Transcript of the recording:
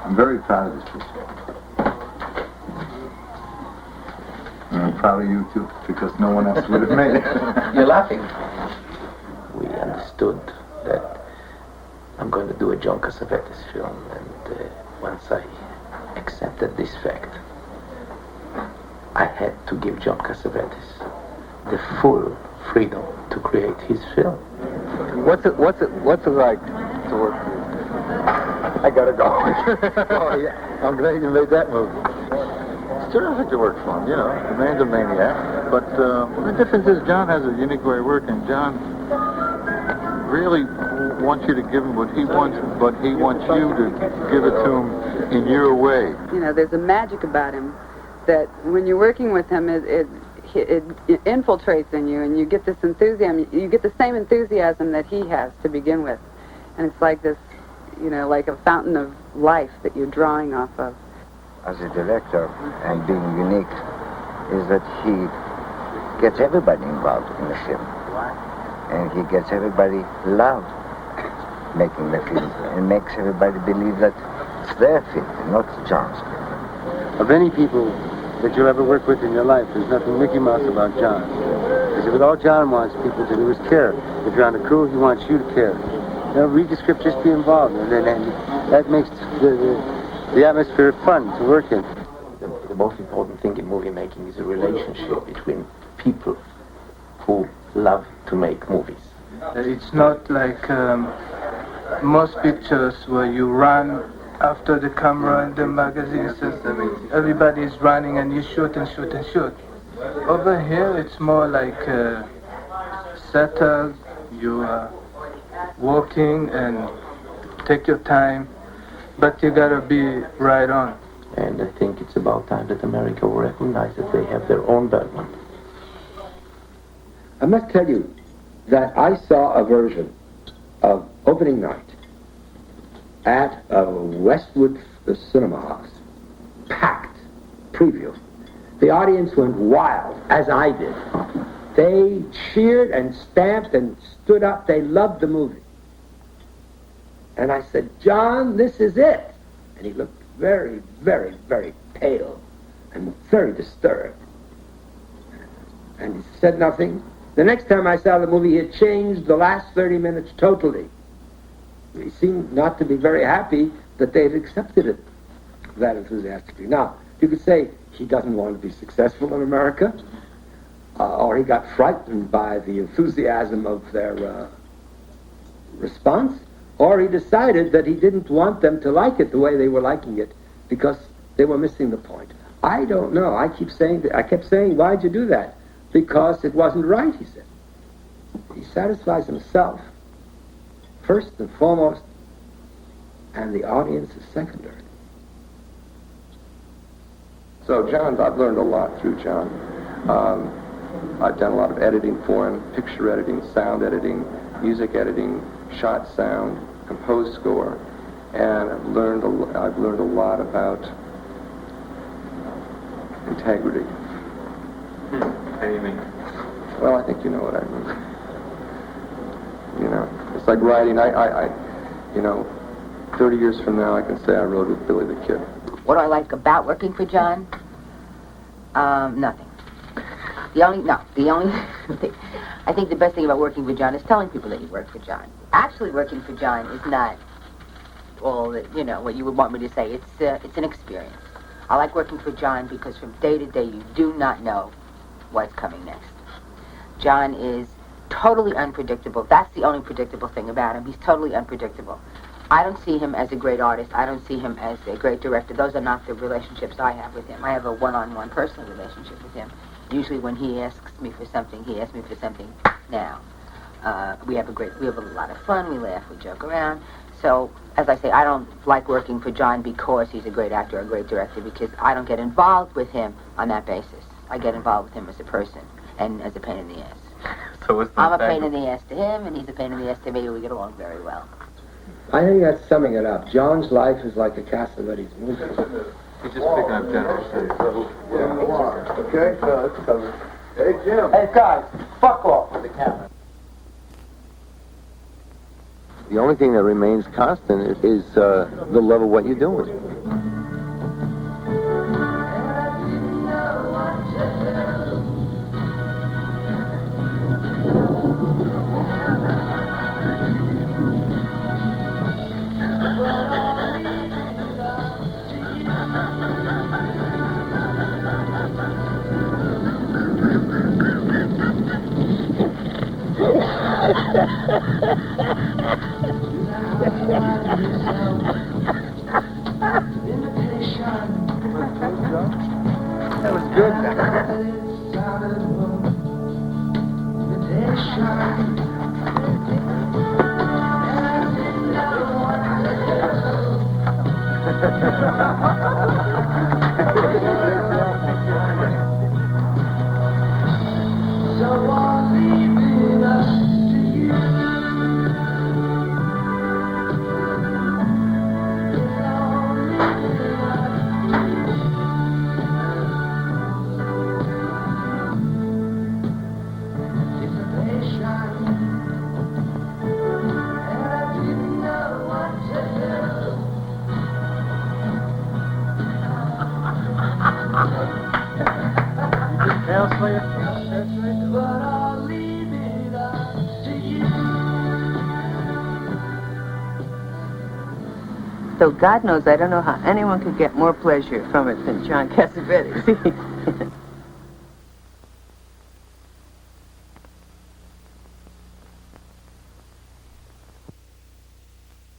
I'm very proud of this picture. And I'm proud of you too, because no one else would have made it. You're laughing. We understood that I'm going to do a John Cassavetes film, and once I accepted this fact, I had to give John Cassavetes the full freedom to create his film. What's it like to work with you? I gotta go. Oh yeah, I'm glad you made that movie. It's terrific to work for him, you know. The man's a maniac. But the difference is John has a unique way of working. John really wants you to give him what he wants, but he wants you to give it to him in your way. You know, there's a magic about him that when you're working with him, it infiltrates in you, and you get this enthusiasm. You get the same enthusiasm that he has to begin with, and it's like this, you know, like a fountain of life that you're drawing off of. As a director, and being unique, is that he gets everybody involved in the film, and he gets everybody loved making the film, and makes everybody believe that it's their film, not John's film. Of any people that you'll ever work with in your life, there's nothing Mickey Mouse about John. Because all John wants people to do is care. If you're on the crew, he wants you to care. You know, read the script, just be involved, and that makes the atmosphere fun to work in. The most important thing in movie making is a relationship between people who love to make movies. It's not like most pictures where you run after the camera and the magazine says everybody's running and you shoot and shoot and shoot. Over here it's more like settled, you are walking and take your time, but you gotta be right on. And I think it's about time that America will recognize that they have their own Bergman. I must tell you that I saw a version of Opening Night at a Westwood Cinema House, packed preview. The audience went wild, as I did. They cheered and stamped and stood up. They loved the movie. And I said, John, this is it. And he looked very, very, very pale and very disturbed. And he said nothing. The next time I saw the movie, he had changed the last 30 minutes totally. He seemed not to be very happy that they had accepted it that enthusiastically. Now, you could say he doesn't want to be successful in America, or he got frightened by the enthusiasm of their response, or he decided that he didn't want them to like it the way they were liking it because they were missing the point. I don't know. I kept saying, why'd you do that? Because it wasn't right, he said. He satisfies himself first and foremost, and the audience is secondary. So John, I've learned a lot through John. I've done a lot of editing for him, picture editing, sound editing, music editing, shot sound, composed score, and I've learned a lot about integrity. How do you mean? Well, I think you know what I mean. You know, it's like writing. You know, 30 years from now, I can say I rode with Billy the Kid. What do I like about working for John? Nothing. The only thing, I think the best thing about working for John is telling people that you work for John. Actually working for John is not all that, you know, what you would want me to say. It's an experience. I like working for John because from day to day you do not know what's coming next. John is totally unpredictable. That's the only predictable thing about him. He's totally unpredictable. I don't see him as a great artist. I don't see him as a great director. Those are not the relationships I have with him. I have a one-on-one personal relationship with him. Usually when he asks me for something, he asks me for something now. We have a lot of fun. We laugh, we joke around. So, as I say, I don't like working for John because he's a great actor or a great director, because I don't get involved with him on that basis. I get involved with him as a person and as a pain in the ass. So what's the I'm a pain in the ass to him, and he's a pain in the ass to me. We get along very well. I think that's summing it up. John's life is like a Cassavetes movie. He's just picking up general shit. Okay, so it's covered. Hey, Jim. Hey, guys, fuck off with the camera. The only thing that remains constant is the love of what you're doing. That was good. So God knows I don't know how anyone could get more pleasure from it than John Cassavetes.